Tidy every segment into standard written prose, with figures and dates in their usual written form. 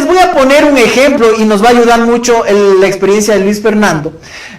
les voy a poner un ejemplo y nos va a ayudar mucho la experiencia de Luis Fernando.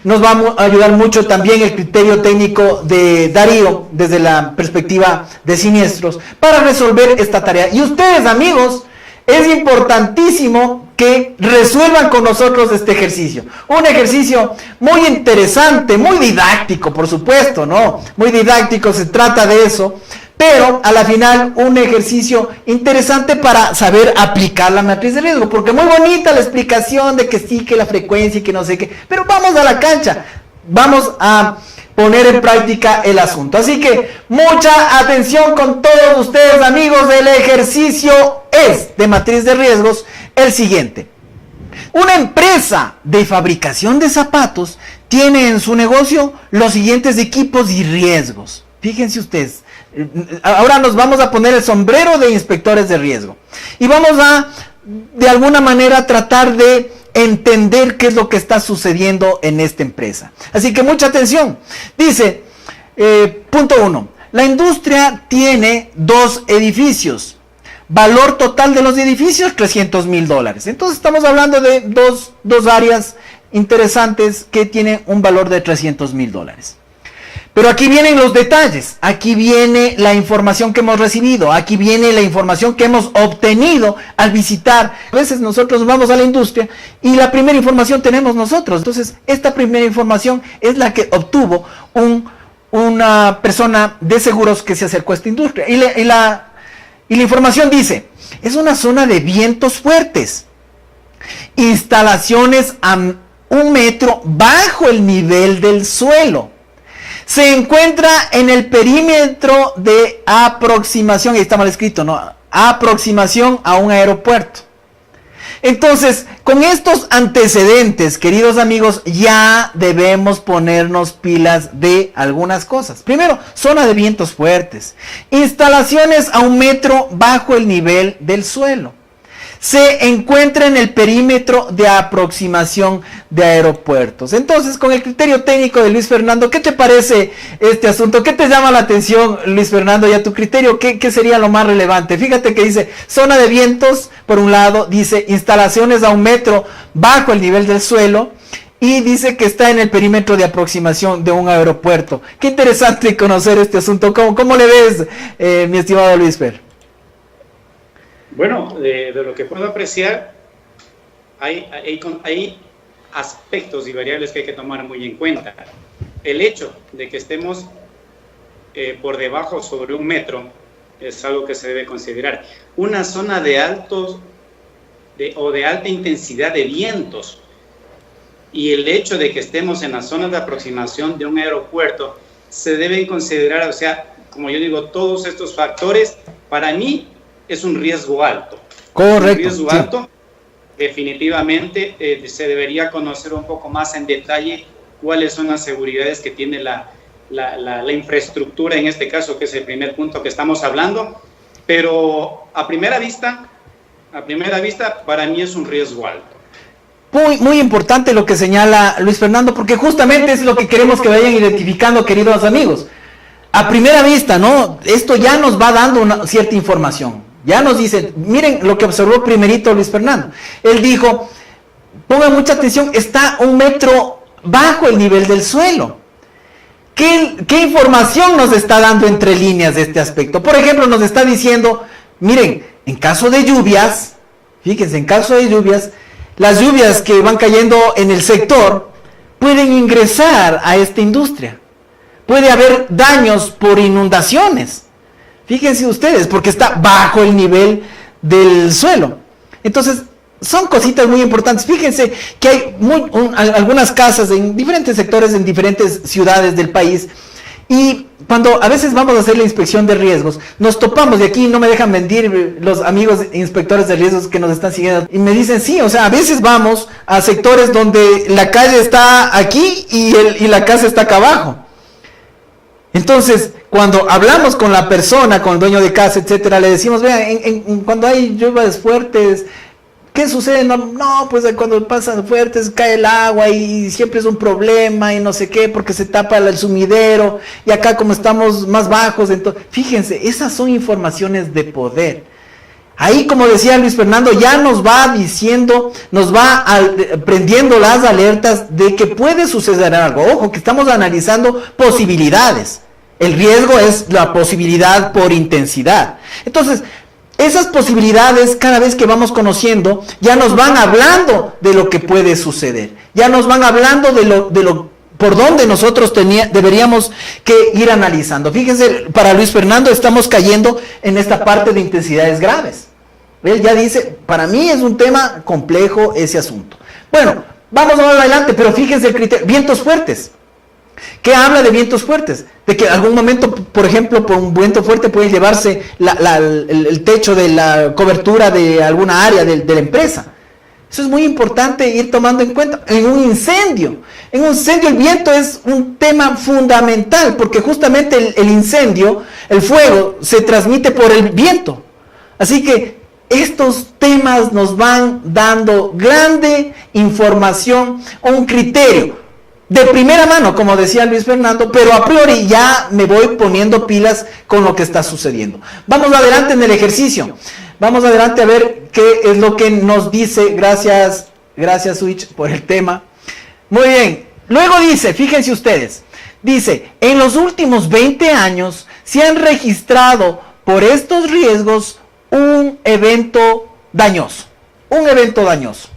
Nos va a ayudar mucho también el criterio técnico de Darío desde la perspectiva de siniestros para resolver esta tarea. Y ustedes, amigos, es importantísimo que resuelvan con nosotros este ejercicio. Un ejercicio muy interesante, muy didáctico, por supuesto, ¿no? Muy didáctico, se trata de eso. Pero a la final un ejercicio interesante para saber aplicar la matriz de riesgo, porque muy bonita la explicación de que sí, que la frecuencia y que no sé qué, pero vamos a la cancha, vamos a poner en práctica el asunto. Así que mucha atención con todos ustedes, amigos. El ejercicio es de matriz de riesgos el siguiente. Una empresa de fabricación de zapatos tiene en su negocio los siguientes equipos y riesgos. Fíjense ustedes. Ahora nos vamos a poner el sombrero de inspectores de riesgo y vamos a, de alguna manera, tratar de entender qué es lo que está sucediendo en esta empresa. Así que mucha atención. Dice, punto 1, la industria tiene 2 edificios. Valor total de los edificios, $300,000. Entonces estamos hablando de dos áreas interesantes que tienen un valor de $300,000. Pero aquí vienen los detalles, aquí viene la información que hemos recibido, aquí viene la información que hemos obtenido al visitar. A veces nosotros vamos a la industria y la primera información tenemos nosotros. Entonces, esta primera información es la que obtuvo una persona de seguros que se acercó a esta industria. Y la información dice, es una zona de vientos fuertes, instalaciones a 1 metro bajo el nivel del suelo. Se encuentra en el perímetro de aproximación, ahí está mal escrito, ¿no? Aproximación a un aeropuerto. Entonces, con estos antecedentes, queridos amigos, ya debemos ponernos pilas de algunas cosas. Primero, zona de vientos fuertes. Instalaciones a 1 metro bajo el nivel del suelo. Se encuentra en el perímetro de aproximación de aeropuertos. Entonces, con el criterio técnico de Luis Fernando, ¿qué te parece este asunto? ¿Qué te llama la atención, Luis Fernando, y a tu criterio? ¿Qué sería lo más relevante? Fíjate que dice zona de vientos, por un lado, dice instalaciones a 1 metro bajo el nivel del suelo, y dice que está en el perímetro de aproximación de un aeropuerto. Qué interesante conocer este asunto. ¿Cómo le ves, mi estimado Luis Fer? Bueno, de lo que puedo apreciar, hay aspectos y variables que hay que tomar muy en cuenta. El hecho de que estemos por debajo sobre 1 metro es algo que se debe considerar. Una zona de alta intensidad de vientos y el hecho de que estemos en la zona de aproximación de un aeropuerto se deben considerar, o sea, como yo digo, todos estos factores para mí es un riesgo alto. Correcto. Un riesgo alto. Definitivamente se debería conocer un poco más en detalle cuáles son las seguridades que tiene la infraestructura, en este caso, que es el primer punto que estamos hablando. Pero a primera vista, para mí es un riesgo alto. Muy importante lo que señala Luis Fernando, porque justamente es lo que queremos que vayan identificando, queridos amigos. A primera vista, ¿no? Esto ya nos va dando una cierta información. Ya nos dice, miren lo que observó primerito Luis Fernando. Él dijo, pongan mucha atención, está 1 metro bajo el nivel del suelo. ¿Qué información nos está dando entre líneas de este aspecto? Por ejemplo, nos está diciendo, miren, en caso de lluvias, fíjense, en caso de lluvias, las lluvias que van cayendo en el sector pueden ingresar a esta industria. Puede haber daños por inundaciones. Fíjense ustedes, porque está bajo el nivel del suelo. Entonces, son cositas muy importantes. Fíjense que hay algunas casas en diferentes sectores, en diferentes ciudades del país. Y cuando a veces vamos a hacer la inspección de riesgos, nos topamos, y aquí no me dejan mentir los amigos inspectores de riesgos que nos están siguiendo, y me dicen, sí, o sea, a veces vamos a sectores donde la calle está aquí y la casa está acá abajo. Entonces, cuando hablamos con la persona, con el dueño de casa, etcétera, le decimos, vean, cuando hay lluvias fuertes, ¿qué sucede? No, pues cuando pasan fuertes cae el agua y siempre es un problema y no sé qué, porque se tapa el sumidero, y acá como estamos más bajos, entonces, fíjense, esas son informaciones de poder. Ahí, como decía Luis Fernando, ya nos va diciendo, nos va prendiendo las alertas de que puede suceder algo. Ojo, que estamos analizando posibilidades. El riesgo es la posibilidad por intensidad. Entonces, esas posibilidades, cada vez que vamos conociendo, ya nos van hablando de lo que puede suceder. Ya nos van hablando de lo por dónde nosotros deberíamos que ir analizando. Fíjense, para Luis Fernando estamos cayendo en esta parte de intensidades graves. Él ya dice, para mí es un tema complejo ese asunto. Bueno, vamos más adelante, pero fíjense el criterio, vientos fuertes. ¿Qué habla de vientos fuertes? De que en algún momento, por ejemplo, por un viento fuerte puede llevarse el techo de la cobertura de alguna área de la empresa. Eso es muy importante ir tomando en cuenta. En un incendio el viento es un tema fundamental, porque justamente el incendio, el fuego, se transmite por el viento. Así que estos temas nos van dando grande información, un criterio de primera mano, como decía Luis Fernando, pero a priori ya me voy poniendo pilas con lo que está sucediendo. Vamos adelante en el ejercicio. Vamos adelante a ver qué es lo que nos dice. Gracias Switch por el tema. Muy bien. Luego dice, fíjense ustedes, dice, en los últimos 20 años se han registrado por estos riesgos un evento dañoso. Un evento dañoso.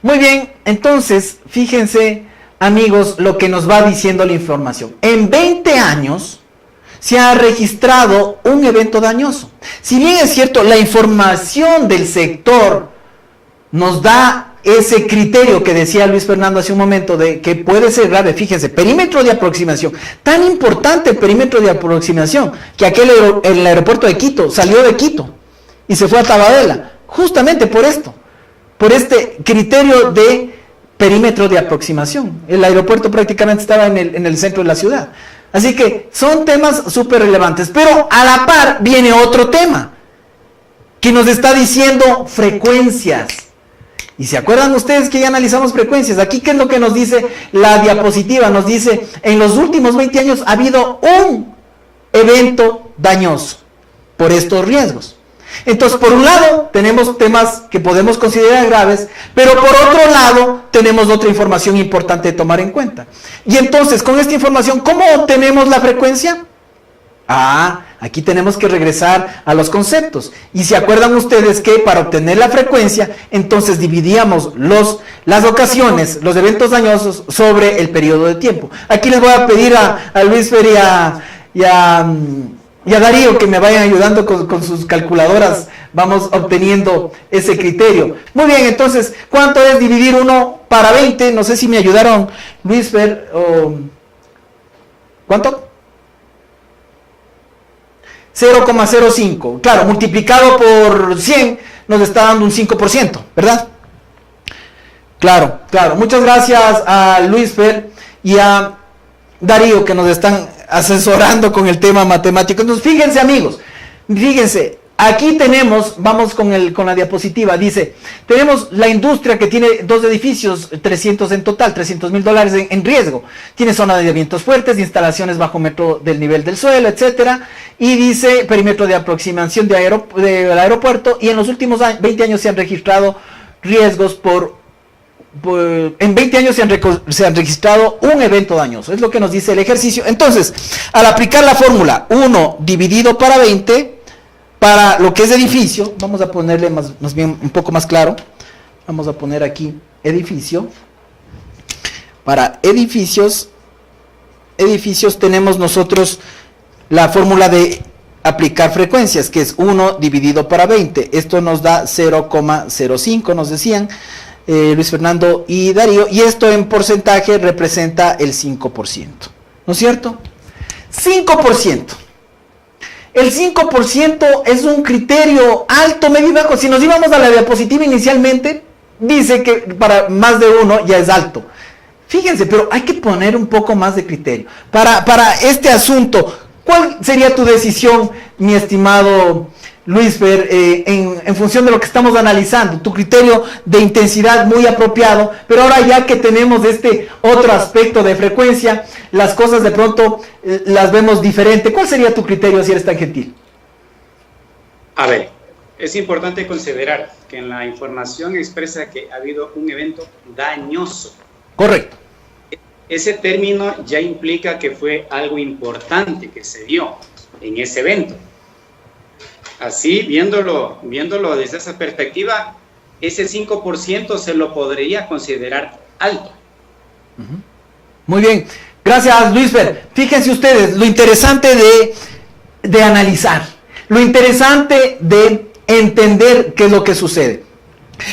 Muy bien, entonces, fíjense, amigos, lo que nos va diciendo la información. En 20 años se ha registrado un evento dañoso. Si bien es cierto, la información del sector nos da ese criterio que decía Luis Fernando hace un momento de que puede ser grave. Fíjense, perímetro de aproximación. Tan importante el perímetro de aproximación que el aeropuerto de Quito salió de Quito y se fue a Tabadela. Justamente por esto, por este criterio de perímetro de aproximación. El aeropuerto prácticamente estaba en el centro de la ciudad. Así que son temas súper relevantes. Pero a la par viene otro tema que nos está diciendo frecuencias. Y se acuerdan ustedes que ya analizamos frecuencias. Aquí, ¿qué es lo que nos dice la diapositiva? Nos dice, en los últimos 20 años ha habido un evento dañoso por estos riesgos. Entonces, por un lado, tenemos temas que podemos considerar graves, pero por otro lado, tenemos otra información importante de tomar en cuenta. Y entonces, con esta información, ¿cómo obtenemos la frecuencia? Aquí tenemos que regresar a los conceptos. Y se acuerdan ustedes que para obtener la frecuencia, entonces dividíamos las ocasiones, los eventos dañosos, sobre el periodo de tiempo. Aquí les voy a pedir a Luis Fer y a Darío que me vayan ayudando con sus calculadoras. Vamos obteniendo ese criterio. Muy bien, entonces, ¿cuánto es dividir 1 para 20? No sé si me ayudaron Luis Fer o... ¿Cuánto? 0,05. Claro, multiplicado por 100 nos está dando un 5%, ¿verdad? Claro. Muchas gracias a Luis Fer y a Darío que nos están asesorando con el tema matemático. Entonces, fíjense, amigos, aquí tenemos, vamos con la diapositiva, dice, tenemos la industria que tiene 2 edificios, 300 en total, $300,000 en riesgo. Tiene zona de vientos fuertes, instalaciones bajo metro del nivel del suelo, etcétera. Y dice perímetro de aproximación del aeropuerto. Y en los últimos 20 años se han registrado riesgos en 20 años se han registrado un evento dañoso. Es lo que nos dice el ejercicio. Entonces, al aplicar la fórmula 1 dividido para 20, para lo que es edificio, vamos a ponerle más bien un poco más claro. Vamos a poner aquí edificio. Para edificios tenemos nosotros la fórmula de aplicar frecuencias, que es 1 dividido para 20. Esto nos da 0,05, nos decían Luis Fernando y Darío, y esto en porcentaje representa el 5%, ¿no es cierto? 5%. El 5% es un criterio alto, medio y bajo. Si nos íbamos a la diapositiva inicialmente, dice que para más de 1 ya es alto. Fíjense, pero hay que poner un poco más de criterio. Para este asunto, ¿cuál sería tu decisión, mi estimado Luis Fer, en función de lo que estamos analizando? Tu criterio de intensidad muy apropiado, pero ahora ya que tenemos este otro aspecto de frecuencia, las cosas de pronto las vemos diferente. ¿Cuál sería tu criterio si eres tan gentil? A ver, es importante considerar que en la información expresa que ha habido un evento dañoso. Correcto. Ese término ya implica que fue algo importante que se dio en ese evento. Así, viéndolo desde esa perspectiva, ese 5% se lo podría considerar alto. Muy bien, gracias Luisfer. Fíjense ustedes, lo interesante de analizar, lo interesante de entender qué es lo que sucede.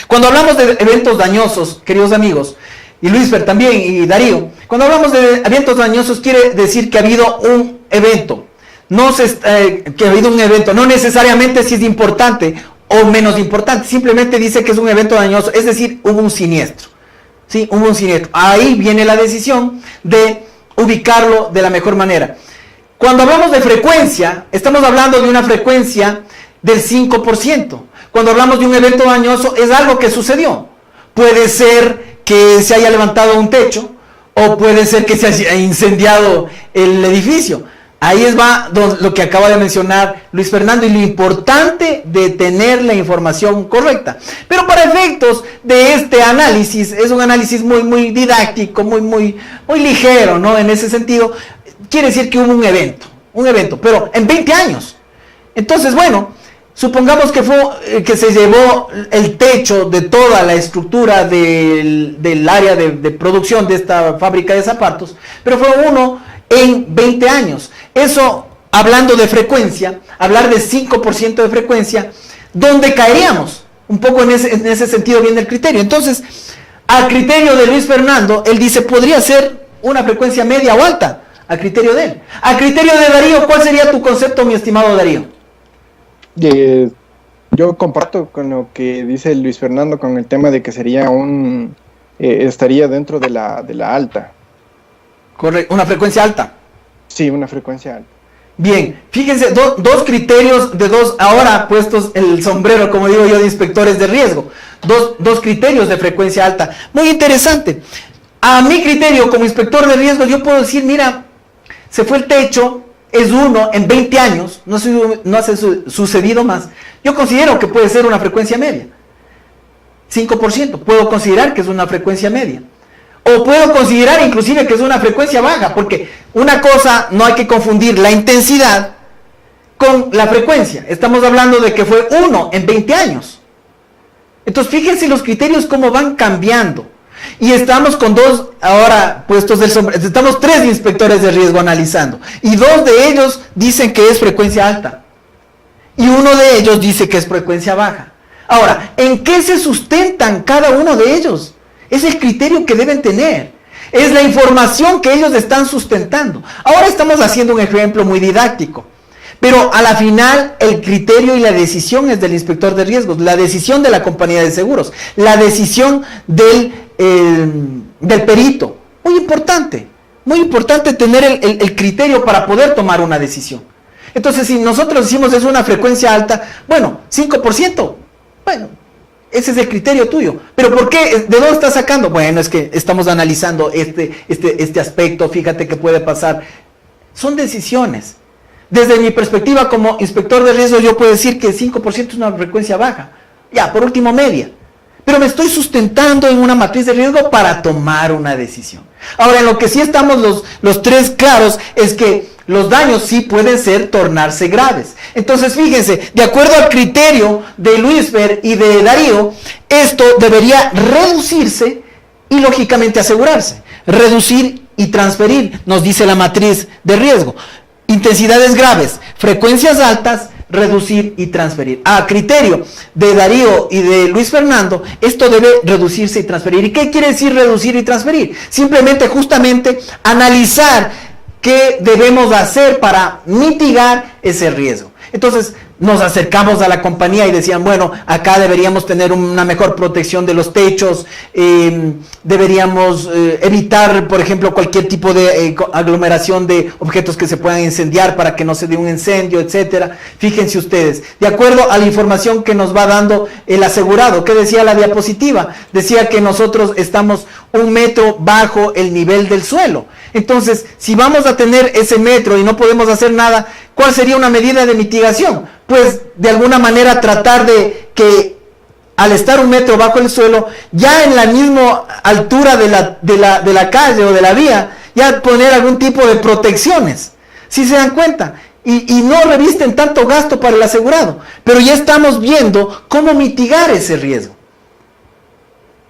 Cuando hablamos de eventos dañosos, queridos amigos, y Luisfer también, y Darío, cuando hablamos de eventos dañosos quiere decir que ha habido un evento, que ha habido un evento, no necesariamente si es importante o menos importante, simplemente dice que es un evento dañoso, es decir, hubo un siniestro. Sí, hubo un siniestro. Ahí viene la decisión de ubicarlo de la mejor manera. Cuando hablamos de frecuencia, estamos hablando de una frecuencia del 5%. Cuando hablamos de un evento dañoso, es algo que sucedió. Puede ser que se haya levantado un techo, o puede ser que se haya incendiado el edificio. Ahí va lo que acaba de mencionar Luis Fernando y lo importante de tener la información correcta. Pero para efectos de este análisis, es un análisis muy didáctico, muy ligero, ¿no? En ese sentido, quiere decir que hubo un evento, pero en 20 años. Entonces, bueno, supongamos que se llevó el techo de toda la estructura del área de producción de esta fábrica de zapatos, pero fue uno en 20 años. Eso, hablando de frecuencia, hablar de 5% de frecuencia, ¿dónde caeríamos? Un poco en ese sentido viene el criterio. Entonces, al criterio de Luis Fernando, él dice, podría ser una frecuencia media o alta, al criterio de él. Al criterio de Darío, ¿cuál sería tu concepto, mi estimado Darío? Yo comparto con lo que dice Luis Fernando con el tema de que sería estaría dentro de la alta. Correcto, una frecuencia alta. Sí, una frecuencia alta. Bien, fíjense, dos criterios de dos, ahora puestos el sombrero, como digo yo, de inspectores de riesgo. Dos criterios de frecuencia alta. Muy interesante. A mi criterio, como inspector de riesgo, yo puedo decir, mira, se fue el techo, es uno en 20 años, no ha sucedido más. Yo considero que puede ser una frecuencia media. 5%, puedo considerar que es una frecuencia media. O puedo considerar inclusive que es una frecuencia baja, porque una cosa, no hay que confundir la intensidad con la frecuencia. Estamos hablando de que fue 1 en 20 años. Entonces fíjense los criterios cómo van cambiando. Y estamos con ahora puestos del sombrero, estamos 3 inspectores de riesgo analizando. Y 2 de ellos dicen que es frecuencia alta. Y uno de ellos dice que es frecuencia baja. Ahora, ¿en qué se sustentan cada uno de ellos? Es el criterio que deben tener. Es la información que ellos están sustentando. Ahora estamos haciendo un ejemplo muy didáctico. Pero a la final el criterio y la decisión es del inspector de riesgos, la decisión de la compañía de seguros, la decisión del perito. Muy importante tener el criterio para poder tomar una decisión. Entonces, si nosotros decimos es una frecuencia alta, bueno, 5%, bueno, ese es el criterio tuyo. ¿Pero por qué? ¿De dónde estás sacando? Bueno, es que estamos analizando este aspecto, fíjate que puede pasar. Son decisiones. Desde mi perspectiva como inspector de riesgo, yo puedo decir que 5% es una frecuencia baja. Ya, por último, media. Pero me estoy sustentando en una matriz de riesgo para tomar una decisión. Ahora, en lo que sí estamos los 3 claros es que los daños sí pueden tornarse graves. Entonces, fíjense, de acuerdo al criterio de Luisfer y de Darío, esto debería reducirse y lógicamente asegurarse. Reducir y transferir, nos dice la matriz de riesgo. Intensidades graves, frecuencias altas, reducir y transferir. A criterio de Darío y de Luis Fernando, esto debe reducirse y transferir. ¿Y qué quiere decir reducir y transferir? Simplemente, justamente, analizar qué debemos hacer para mitigar ese riesgo. Entonces, nos acercamos a la compañía y decían, bueno, acá deberíamos tener una mejor protección de los techos, deberíamos evitar, por ejemplo, cualquier tipo de aglomeración de objetos que se puedan incendiar para que no se dé un incendio, etcétera. Fíjense ustedes, de acuerdo a la información que nos va dando el asegurado, ¿qué decía la diapositiva? Decía que nosotros estamos 1 metro bajo el nivel del suelo. Entonces, si vamos a tener ese metro y no podemos hacer nada, ¿cuál sería una medida de mitigación? pues de alguna manera tratar de que al estar 1 metro bajo el suelo, ya en la misma altura de la calle o de la vía, ya poner algún tipo de protecciones, si se dan cuenta, y no revisten tanto gasto para el asegurado, pero ya estamos viendo cómo mitigar ese riesgo.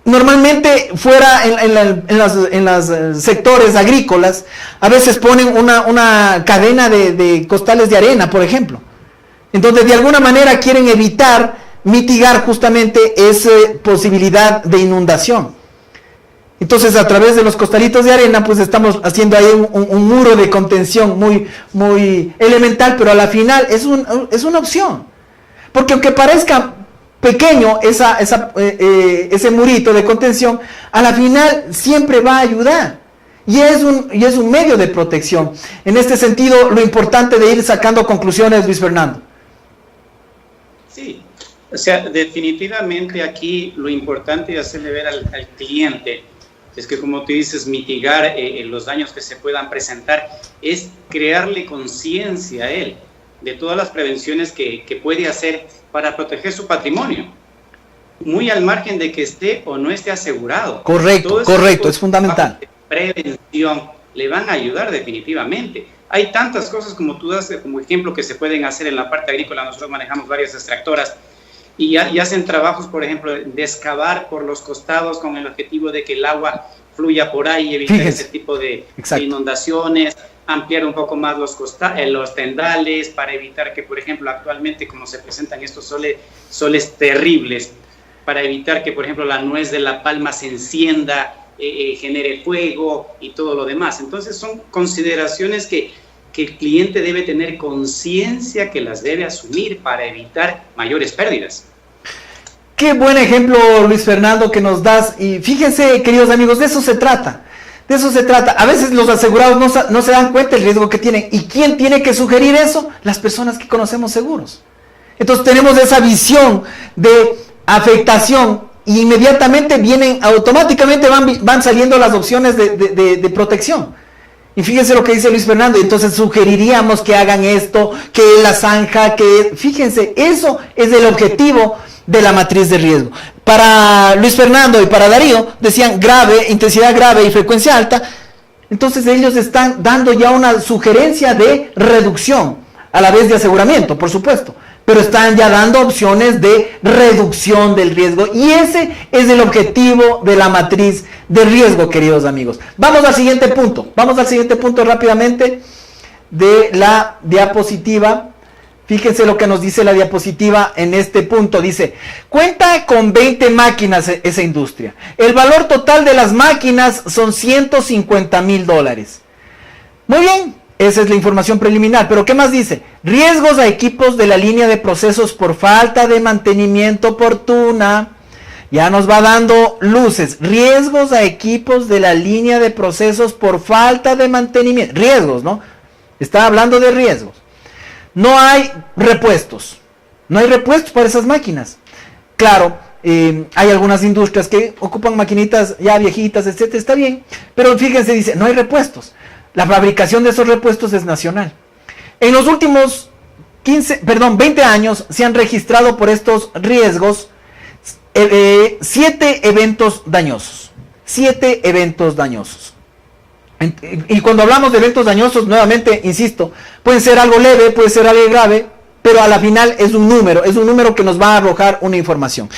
Normalmente fuera en los sectores agrícolas, a veces ponen una cadena de costales de arena, por ejemplo. Entonces, de alguna manera quieren mitigar justamente esa posibilidad de inundación. Entonces, a través de los costalitos de arena, pues estamos haciendo ahí un muro de contención muy elemental, pero a la final es una opción. Porque aunque parezca pequeño ese murito de contención, a la final siempre va a ayudar. Y es un medio de protección. En este sentido, lo importante de ir sacando conclusiones, Luis Fernando. Sí, o sea, definitivamente aquí lo importante es hacerle ver al cliente es que, como tú dices, mitigar los daños que se puedan presentar, es crearle conciencia a él de todas las prevenciones que puede hacer para proteger su patrimonio, muy al margen de que esté o no esté asegurado. Correcto, es fundamental. Prevención le van a ayudar definitivamente. Hay tantas cosas como tú das como ejemplo que se pueden hacer en la parte agrícola. Nosotros manejamos varias extractoras y hacen trabajos, por ejemplo, de excavar por los costados con el objetivo de que el agua fluya por ahí y evitar ese tipo de inundaciones, ampliar un poco más los tendales para evitar que, por ejemplo, actualmente como se presentan estos soles terribles, para evitar que, por ejemplo, la nuez de la palma se encienda, genere fuego y todo lo demás. Entonces son consideraciones que el cliente debe tener conciencia que las debe asumir para evitar mayores pérdidas. Qué buen ejemplo, Luis Fernando, que nos das. Y fíjense, queridos amigos, de eso se trata. De eso se trata. A veces los asegurados no se dan cuenta del riesgo que tienen. ¿Y quién tiene que sugerir eso? Las personas que conocemos seguros. Entonces tenemos esa visión de afectación y inmediatamente automáticamente van saliendo las opciones de protección. Y fíjense lo que dice Luis Fernando. Entonces sugeriríamos que hagan esto, que la zanja, fíjense, eso es el objetivo de la matriz de riesgo. Para Luis Fernando y para Darío decían grave, intensidad grave y frecuencia alta. Entonces ellos están dando ya una sugerencia de reducción, a la vez de aseguramiento, por supuesto, pero están ya dando opciones de reducción del riesgo, y ese es el objetivo de la matriz de riesgo, queridos amigos. Vamos al siguiente punto rápidamente de la diapositiva. Fíjense lo que nos dice la diapositiva en este punto. Dice, cuenta con 20 máquinas esa industria. El valor total de las máquinas son $150,000. Muy bien, esa es la información preliminar. Pero ¿qué más dice? Riesgos a equipos de la línea de procesos por falta de mantenimiento oportuna. Ya nos va dando luces. Riesgos a equipos de la línea de procesos por falta de mantenimiento. Riesgos, ¿no? Está hablando de riesgos. No hay repuestos. No hay repuestos para esas máquinas. Claro, hay algunas industrias que ocupan maquinitas ya viejitas, etcétera. Está bien. Pero fíjense, dice, no hay repuestos. La fabricación de esos repuestos es nacional. En los últimos 20 años se han registrado por estos riesgos 7 eventos dañosos. 7 eventos dañosos. Y cuando hablamos de eventos dañosos, nuevamente, insisto, pueden ser algo leve, puede ser algo grave, pero a la final es un número que nos va a arrojar una información.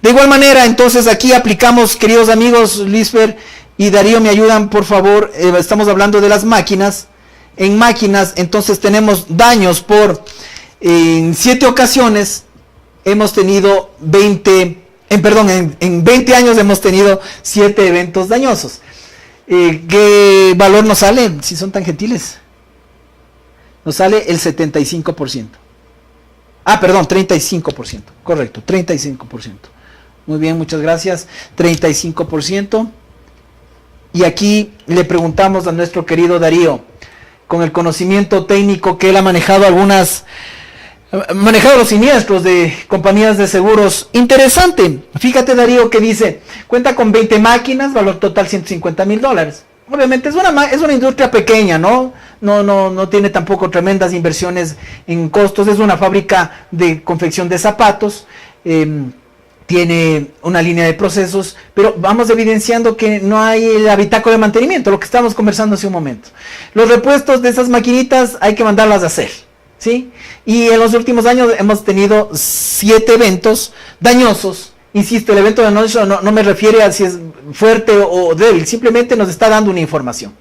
De igual manera, entonces aquí aplicamos, queridos amigos, Lisfer y Darío, me ayudan, por favor, estamos hablando de las máquinas. En máquinas, entonces tenemos daños en 7 ocasiones, hemos tenido en 20 años hemos tenido 7 eventos dañosos. ¿Qué valor nos sale, si son tan gentiles? Nos sale el 75%. 35%. Correcto, 35%. Muy bien, muchas gracias. 35%. Y aquí le preguntamos a nuestro querido Darío, con el conocimiento técnico que él ha manejado los siniestros de compañías de seguros. Interesante. Fíjate, Darío, que dice, cuenta con 20 máquinas, valor total $150,000. obviamente es una industria pequeña, ¿no? No tiene tampoco tremendas inversiones en costos, es una fábrica de confección de zapatos, tiene una línea de procesos, pero vamos evidenciando que no hay el habitáculo de mantenimiento, lo que estábamos conversando hace un momento. Los repuestos de esas maquinitas hay que mandarlas a hacer, ¿sí? Y en los últimos años hemos tenido 7 eventos dañosos. Insisto, el evento dañoso no me refiere a si es fuerte o débil, simplemente nos está dando una información.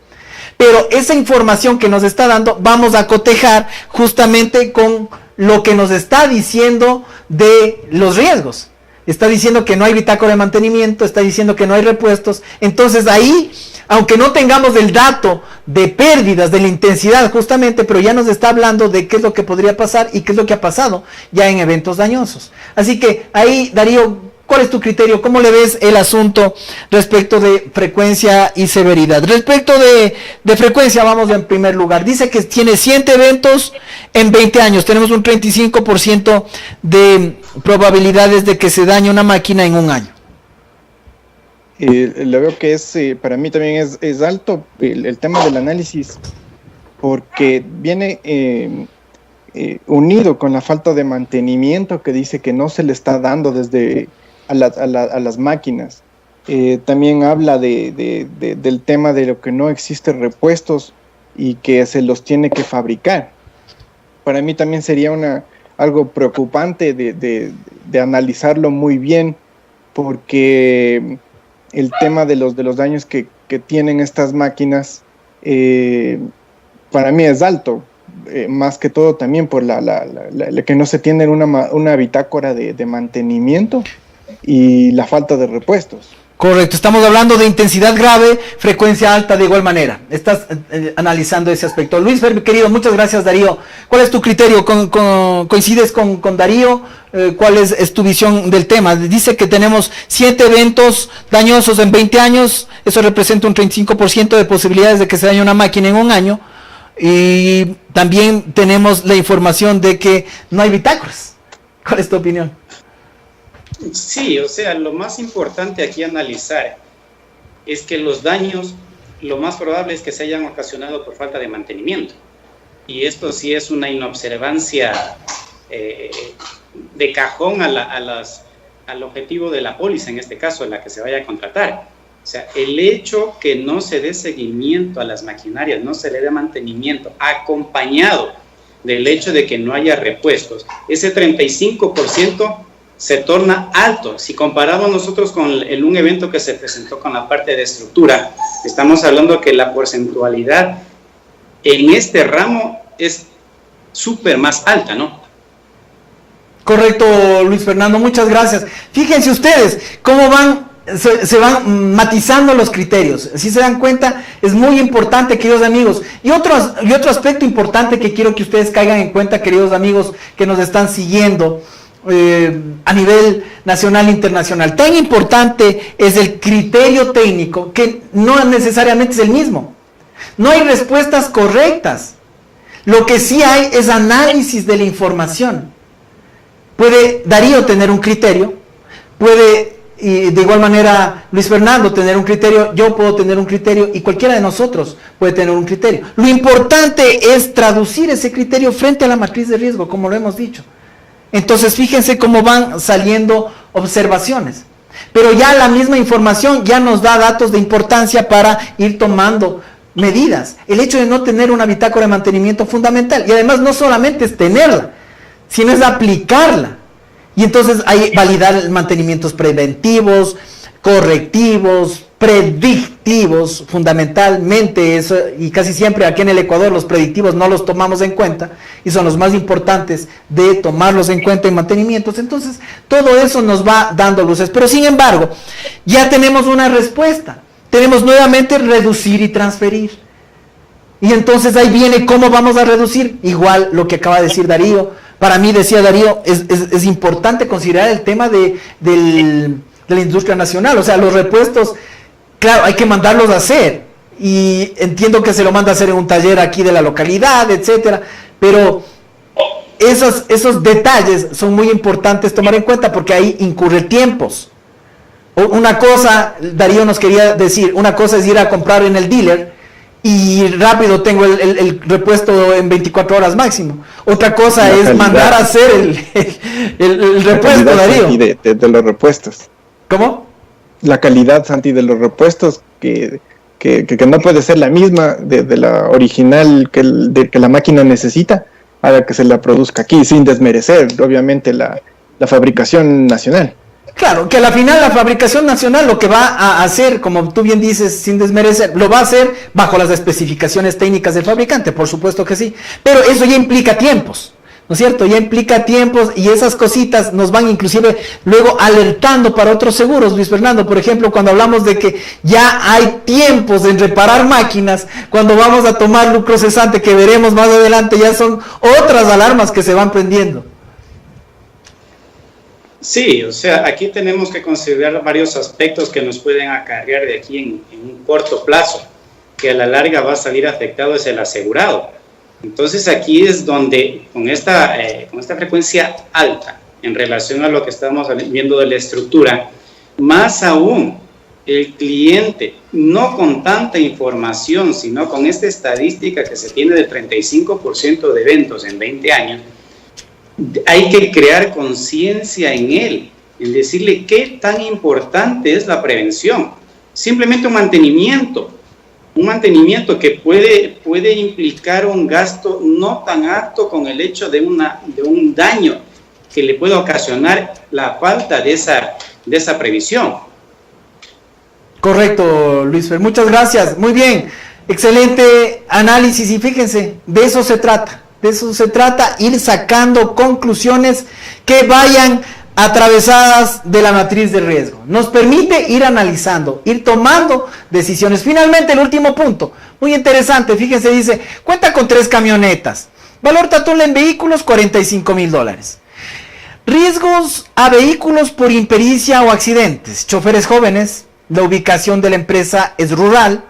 Pero esa información que nos está dando, vamos a cotejar justamente con lo que nos está diciendo de los riesgos. Está diciendo que no hay bitácora de mantenimiento, está diciendo que no hay repuestos. Entonces ahí, aunque no tengamos el dato de pérdidas, de la intensidad justamente, pero ya nos está hablando de qué es lo que podría pasar y qué es lo que ha pasado ya en eventos dañosos. Así que ahí, Darío, ¿cuál es tu criterio? ¿Cómo le ves el asunto respecto de frecuencia y severidad? Respecto de frecuencia, vamos en primer lugar. Dice que tiene 100 eventos en 20 años. Tenemos un 35% de probabilidades de que se dañe una máquina en un año. Lo veo que para mí también es alto el tema del análisis, porque viene unido con la falta de mantenimiento que dice que no se le está dando desde a las máquinas. También habla del tema de lo que no existe repuestos y que se los tiene que fabricar. Para mí también sería algo preocupante de analizarlo muy bien, porque el tema de los daños que tienen estas máquinas para mí es alto, más que todo también por la que no se tiene una bitácora de mantenimiento y la falta de repuestos. Correcto, estamos hablando de intensidad grave, frecuencia alta de igual manera. Estás analizando ese aspecto. Luis, querido, muchas gracias, Darío. ¿Cuál es tu criterio? ¿Coincides con Darío? ¿Cuál es tu visión del tema? Dice que tenemos 7 eventos dañosos en 20 años, eso representa un 35% de posibilidades de que se dañe una máquina en un año, y también tenemos la información de que no hay bitácoras. ¿Cuál es tu opinión? Sí, o sea, lo más importante aquí analizar es que los daños, lo más probable es que se hayan ocasionado por falta de mantenimiento. Y esto sí es una inobservancia de cajón al objetivo de la póliza, en este caso, en la que se vaya a contratar. O sea, el hecho que no se dé seguimiento a las maquinarias, no se le dé mantenimiento, acompañado del hecho de que no haya repuestos, ese 35% se torna alto. Si comparamos nosotros con un evento que se presentó con la parte de estructura, estamos hablando que la porcentualidad en este ramo es súper más alta, ¿no? Correcto, Luis Fernando, muchas gracias. Fíjense ustedes cómo se van matizando los criterios. Si se dan cuenta, es muy importante, queridos amigos. Y otro aspecto importante que quiero que ustedes caigan en cuenta, queridos amigos que nos están siguiendo a nivel nacional e internacional. Tan importante es el criterio técnico que no necesariamente es el mismo. No hay respuestas correctas. Lo que sí hay es análisis de la información. Puede Darío tener un criterio, puede de igual manera Luis Fernando tener un criterio, yo puedo tener un criterio y cualquiera de nosotros puede tener un criterio. Lo importante es traducir ese criterio frente a la matriz de riesgo, como lo hemos dicho. Entonces fíjense cómo van saliendo observaciones, pero ya la misma información ya nos da datos de importancia para ir tomando medidas. El hecho de no tener una bitácora de mantenimiento es fundamental, y además no solamente es tenerla, sino es aplicarla. Y entonces hay validar mantenimientos preventivos, correctivos, predictivos, fundamentalmente eso, y casi siempre aquí en el Ecuador los predictivos no los tomamos en cuenta y son los más importantes de tomarlos en cuenta en mantenimientos. Entonces todo eso nos va dando luces, pero sin embargo ya tenemos una respuesta, tenemos nuevamente reducir y transferir, y entonces ahí viene cómo vamos a reducir. Igual lo que acaba de decir Darío, para mí, decía Darío, es importante considerar el tema de la industria nacional. O sea, los repuestos, claro, hay que mandarlos a hacer, y entiendo que se lo manda a hacer en un taller aquí de la localidad, etcétera, pero esos detalles son muy importantes tomar en cuenta, porque ahí incurre tiempos. Una cosa, Darío nos quería decir, una cosa es ir a comprar en el dealer y rápido tengo el repuesto en 24 horas máximo. Otra cosa es mandar a hacer el repuesto, Darío. De los repuestos. ¿Cómo? La calidad, Santi, de los repuestos que no puede ser la misma de la original que la máquina necesita a la que se la produzca aquí, sin desmerecer, obviamente, la fabricación nacional. Claro, que a la final la fabricación nacional lo que va a hacer, como tú bien dices, sin desmerecer, lo va a hacer bajo las especificaciones técnicas del fabricante, por supuesto que sí, pero eso ya implica tiempos, ¿no es cierto? Ya implica tiempos y esas cositas nos van inclusive luego alertando para otros seguros, Luis Fernando. Por ejemplo, cuando hablamos de que ya hay tiempos en reparar máquinas, cuando vamos a tomar lucro cesante, que veremos más adelante, ya son otras alarmas que se van prendiendo. Sí, o sea, aquí tenemos que considerar varios aspectos que nos pueden acarrear de aquí en un corto plazo, que a la larga va a salir afectado es el asegurado. Entonces aquí es donde con esta frecuencia alta en relación a lo que estamos viendo de la estructura, más aún el cliente, no con tanta información, sino con esta estadística que se tiene del 35% de eventos en 20 años, hay que crear conciencia en él, en decirle qué tan importante es la prevención. Simplemente un mantenimiento que puede implicar un gasto no tan alto con el hecho de un daño que le puede ocasionar la falta de esa previsión. Correcto, Luis Fer, muchas gracias, muy bien, excelente análisis y fíjense, de eso se trata. De eso se trata, ir sacando conclusiones que vayan atravesadas de la matriz de riesgo. Nos permite ir analizando, ir tomando decisiones. Finalmente, el último punto, muy interesante, fíjense, dice, cuenta con 3 camionetas. Valor total en vehículos, $45,000. Riesgos a vehículos por impericia o accidentes. Choferes jóvenes, la ubicación de la empresa es rural,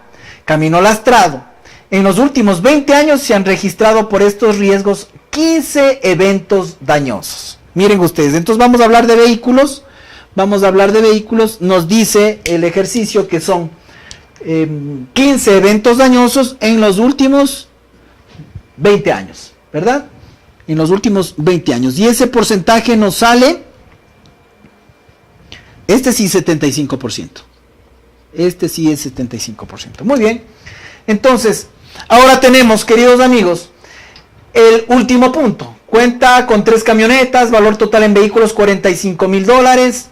camino lastrado. En los últimos 20 años se han registrado por estos riesgos 15 eventos dañosos. Miren ustedes, entonces vamos a hablar de vehículos. Nos dice el ejercicio que son 15 eventos dañosos en los últimos 20 años, ¿verdad? En los últimos 20 años. Y ese porcentaje nos sale, este sí 75%. Este sí es 75%. Muy bien. Entonces, ahora tenemos, queridos amigos, el último punto. Cuenta con 3 camionetas, valor total en vehículos $45,000.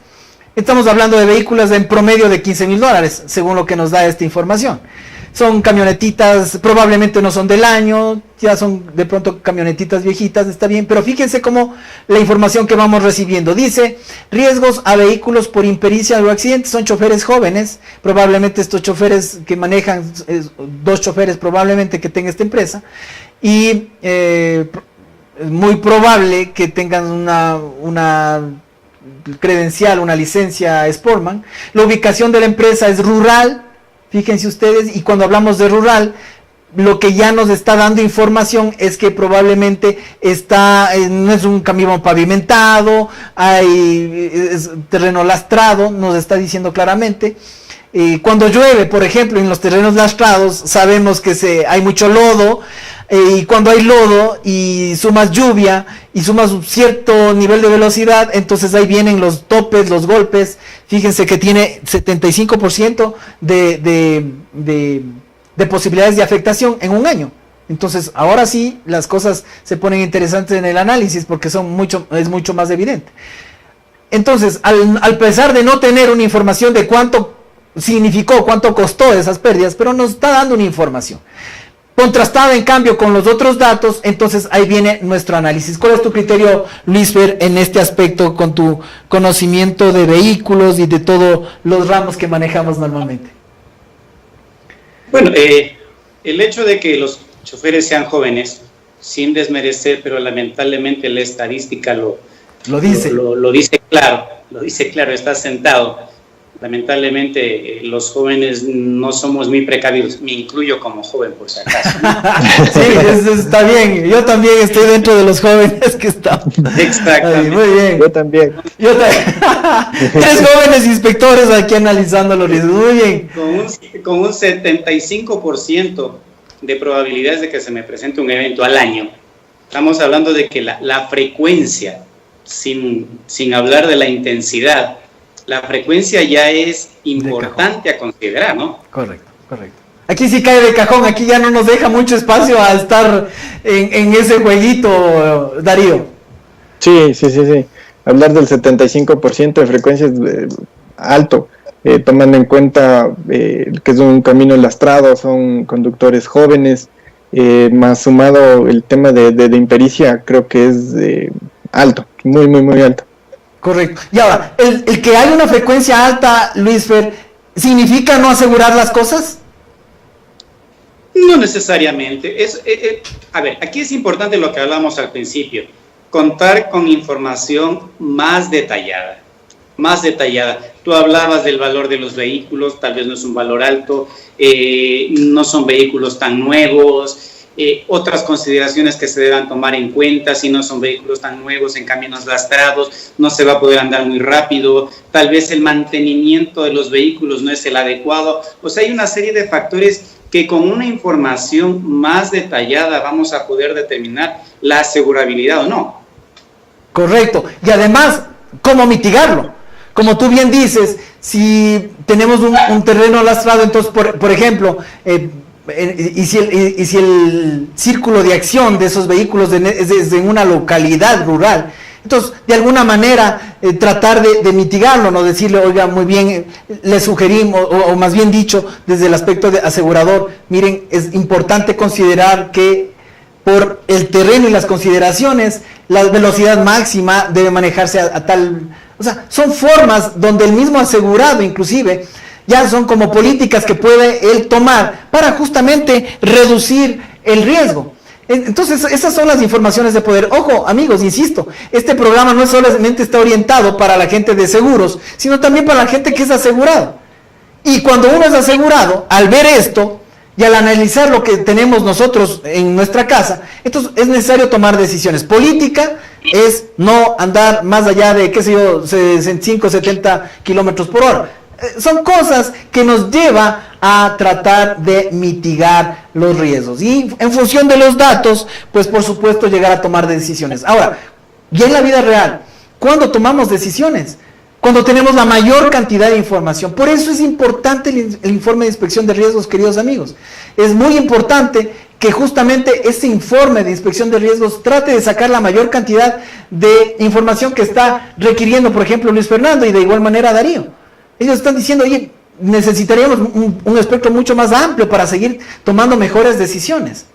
Estamos hablando de vehículos en promedio de $15,000, según lo que nos da esta información. Son camionetitas, probablemente no son del año, ya son de pronto camionetitas viejitas, está bien, pero fíjense cómo la información que vamos recibiendo. Dice, riesgos a vehículos por impericia o accidentes, son choferes jóvenes, probablemente estos choferes que manejan, 2 choferes probablemente que tenga esta empresa, y es muy probable que tengan una credencial, una licencia Sportman. La ubicación de la empresa es rural. Fíjense ustedes, y cuando hablamos de rural, lo que ya nos está dando información es que probablemente no es un camino pavimentado, es terreno lastrado, nos está diciendo claramente. Cuando llueve, por ejemplo, en los terrenos lastrados, sabemos que hay mucho lodo, y cuando hay lodo y sumas lluvia y sumas un cierto nivel de velocidad, entonces ahí vienen los topes, los golpes. Fíjense que tiene 75% de posibilidades de afectación en un año. Entonces, ahora sí, las cosas se ponen interesantes en el análisis porque es mucho más evidente. Entonces, al pesar de no tener una información de cuánto significó, cuánto costó esas pérdidas, pero nos está dando una información contrastada en cambio con los otros datos, entonces ahí viene nuestro análisis. ¿Cuál es tu criterio, Luis Fer, en este aspecto con tu conocimiento de vehículos y de todos los ramos que manejamos normalmente? Bueno, el hecho de que los choferes sean jóvenes, sin desmerecer, pero lamentablemente la estadística lo dice claro, está sentado. Lamentablemente los jóvenes no somos muy precavidos, me incluyo como joven por si acaso. Sí, eso está bien, yo también estoy dentro de los jóvenes que están. Exactamente. Muy bien. Yo también. Tres jóvenes inspectores aquí analizando los riesgos, muy bien. Con un 75% de probabilidades de que se me presente un evento al año. Estamos hablando de que la frecuencia, sin hablar de la intensidad, la frecuencia ya es importante a considerar, ¿no? Correcto. Aquí sí cae de cajón, aquí ya no nos deja mucho espacio a estar en ese jueguito, Darío. Sí. Hablar del 75% de frecuencia es alto, tomando en cuenta que es un camino lastrado, son conductores jóvenes, más sumado el tema de impericia, creo que es alto, muy alto. Correcto. Y ahora, el que hay una frecuencia alta, Luis Fer, ¿significa no asegurar las cosas? No necesariamente. A ver, aquí es importante lo que hablamos al principio, contar con información más detallada. Tú hablabas del valor de los vehículos, tal vez no es un valor alto, no son vehículos tan nuevos, otras consideraciones que se deban tomar en cuenta: si no son vehículos tan nuevos, en caminos lastrados, no se va a poder andar muy rápido, tal vez el mantenimiento de los vehículos no es el adecuado. O sea, hay una serie de factores que con una información más detallada vamos a poder determinar la asegurabilidad o no. Correcto. Y además, ¿cómo mitigarlo? Como tú bien dices, si tenemos un terreno lastrado, entonces, por ejemplo, y si el círculo de acción de esos vehículos es desde una localidad rural, entonces, de alguna manera, tratar de mitigarlo, no decirle, oiga, muy bien, le sugerimos, o más bien dicho, desde el aspecto de asegurador, miren, es importante considerar que por el terreno y las consideraciones, la velocidad máxima debe manejarse a tal... O sea, son formas donde el mismo asegurado, inclusive, ya son como políticas que puede él tomar para justamente reducir el riesgo. Entonces, esas son las informaciones de poder. Ojo, amigos, insisto, este programa no solamente está orientado para la gente de seguros, sino también para la gente que es asegurado. Y cuando uno es asegurado, al ver esto y al analizar lo que tenemos nosotros en nuestra casa, entonces es necesario tomar decisiones. Política es no andar más allá de, qué sé yo, 65, 70 kilómetros por hora. Son cosas que nos lleva a tratar de mitigar los riesgos y en función de los datos, pues por supuesto llegar a tomar decisiones. Ahora, y en la vida real, ¿cuándo tomamos decisiones? Cuando tenemos la mayor cantidad de información. Por eso es importante el informe de inspección de riesgos, queridos amigos. Es muy importante que justamente ese informe de inspección de riesgos trate de sacar la mayor cantidad de información que está requiriendo, por ejemplo, Luis Fernando y de igual manera Darío. Ellos están diciendo, oye, necesitaríamos un espectro mucho más amplio para seguir tomando mejores decisiones.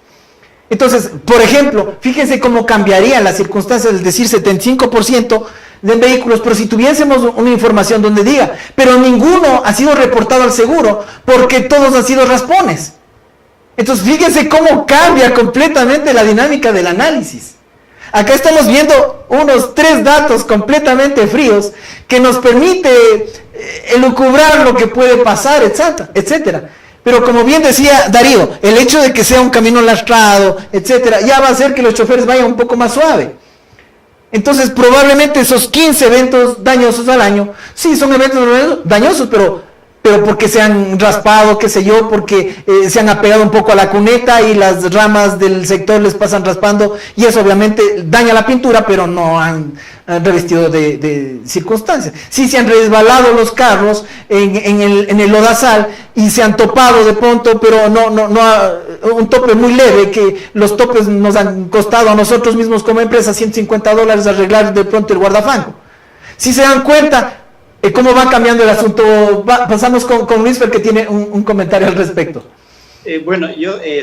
Entonces, por ejemplo, fíjense cómo cambiarían las circunstancias, es decir, 75% de vehículos, pero si tuviésemos una información donde diga, pero ninguno ha sido reportado al seguro porque todos han sido raspones. Entonces, fíjense cómo cambia completamente la dinámica del análisis. Acá estamos viendo unos 3 datos completamente fríos que nos permite elucubrar lo que puede pasar, etcétera. Pero como bien decía Darío, el hecho de que sea un camino lastrado, etcétera, ya va a hacer que los choferes vayan un poco más suave. Entonces, probablemente esos 15 eventos dañosos al año, sí, son eventos dañosos, pero porque se han raspado, qué sé yo, porque se han apegado un poco a la cuneta y las ramas del sector les pasan raspando y eso obviamente daña la pintura, pero no han revestido de circunstancias. Sí se han resbalado los carros en el lodazal y se han topado de pronto, pero no un tope muy leve, que los topes nos han costado a nosotros mismos como empresa $150 arreglar de pronto el guardafango. Si se dan cuenta cómo va cambiando el asunto, pasamos con Luis Fer, que tiene un comentario al respecto. Bueno,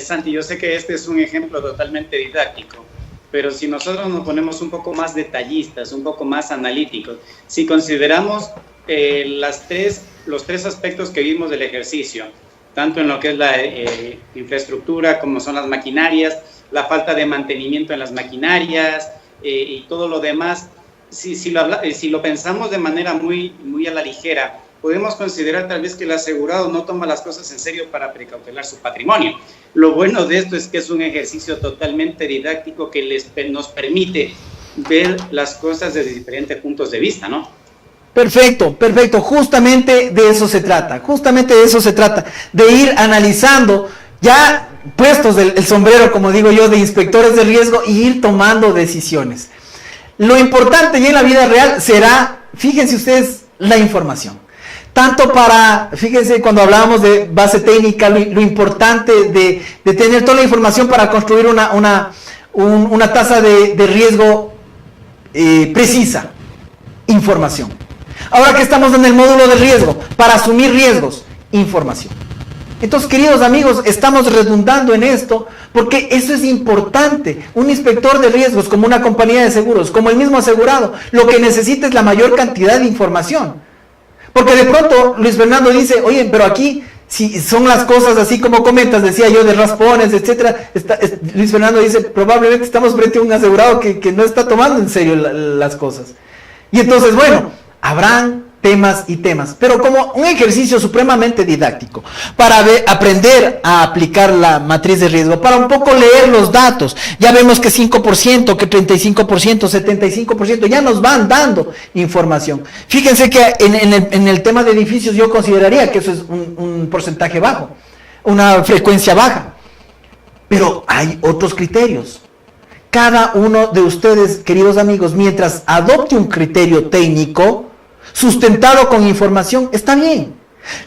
Santi, yo sé que este es un ejemplo totalmente didáctico, pero si nosotros nos ponemos un poco más detallistas, un poco más analíticos, si consideramos los tres aspectos que vimos del ejercicio, tanto en lo que es la infraestructura como son las maquinarias, la falta de mantenimiento en las maquinarias y todo lo demás, si lo pensamos de manera muy a la ligera, podemos considerar tal vez que el asegurado no toma las cosas en serio para precautelar su patrimonio. Lo bueno de esto es que es un ejercicio totalmente didáctico que nos permite ver las cosas desde diferentes puntos de vista, ¿no? Perfecto, perfecto. Justamente de eso se trata. Justamente de eso se trata. De ir analizando, ya puestos el sombrero, como digo yo, de inspectores de riesgo, y ir tomando decisiones. Lo importante ya en la vida real será, fíjense ustedes, la información. Tanto para, fíjense, cuando hablábamos de base técnica, lo importante de tener toda la información para construir una tasa de riesgo precisa. Información. Ahora que estamos en el módulo de riesgo, para asumir riesgos, información. Entonces, queridos amigos, estamos redundando en esto porque eso es importante. Un inspector de riesgos, como una compañía de seguros, como el mismo asegurado, lo que necesita es la mayor cantidad de información. Porque de pronto Luis Fernando dice, oye, pero aquí, si son las cosas así como comentas, decía yo, de raspones, etcétera, Luis Fernando dice, probablemente estamos frente a un asegurado que no está tomando en serio las cosas. Y entonces, bueno, habrán temas y temas, pero como un ejercicio supremamente didáctico, para aprender a aplicar la matriz de riesgo, para un poco leer los datos. Ya vemos que 5%, que 35%, 75%, ya nos van dando información. Fíjense que en el tema de edificios yo consideraría que eso es un porcentaje bajo, una frecuencia baja, pero hay otros criterios. Cada uno de ustedes, queridos amigos, mientras adopte un criterio técnico sustentado con información, está bien.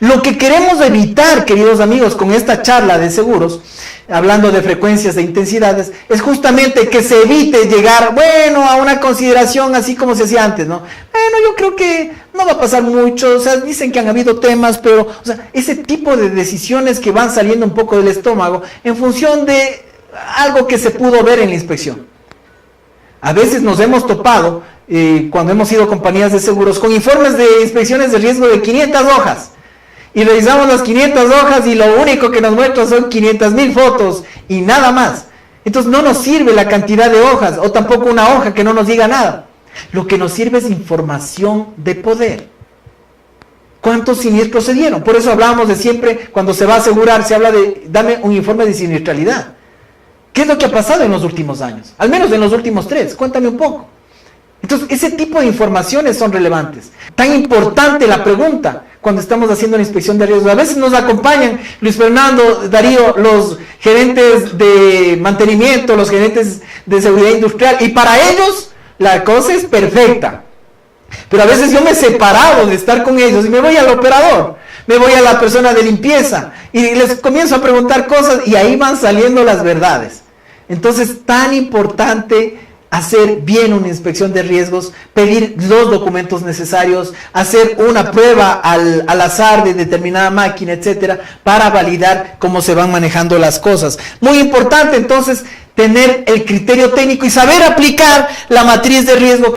Lo que queremos evitar, queridos amigos, con esta charla de seguros, hablando de frecuencias e intensidades, es justamente que se evite llegar, bueno, a una consideración así como se hacía antes, ¿no? Bueno, yo creo que no va a pasar mucho, o sea, dicen que han habido temas, pero, o sea, ese tipo de decisiones que van saliendo un poco del estómago en función de algo que se pudo ver en la inspección. A veces nos hemos topado, cuando hemos ido a compañías de seguros, con informes de inspecciones de riesgo de 500 hojas. Y revisamos las 500 hojas y lo único que nos muestra son 500,000 fotos y nada más. Entonces no nos sirve la cantidad de hojas, o tampoco una hoja que no nos diga nada. Lo que nos sirve es información de poder. ¿Cuántos siniestros se dieron? Por eso hablábamos de siempre, cuando se va a asegurar, se habla de, dame un informe de siniestralidad. ¿Qué es lo que ha pasado en los últimos años? Al menos en los últimos 3, cuéntame un poco. Entonces, ese tipo de informaciones son relevantes. Tan importante la pregunta cuando estamos haciendo una inspección de riesgos. A veces nos acompañan Luis Fernando, Darío, los gerentes de mantenimiento, los gerentes de seguridad industrial, y para ellos la cosa es perfecta. Pero a veces yo me he separado de estar con ellos y me voy al operador, me voy a la persona de limpieza y les comienzo a preguntar cosas y ahí van saliendo las verdades. Entonces, tan importante hacer bien una inspección de riesgos, pedir los documentos necesarios, hacer una prueba al azar de determinada máquina, etcétera, para validar cómo se van manejando las cosas. Muy importante, entonces, tener el criterio técnico y saber aplicar la matriz de riesgo.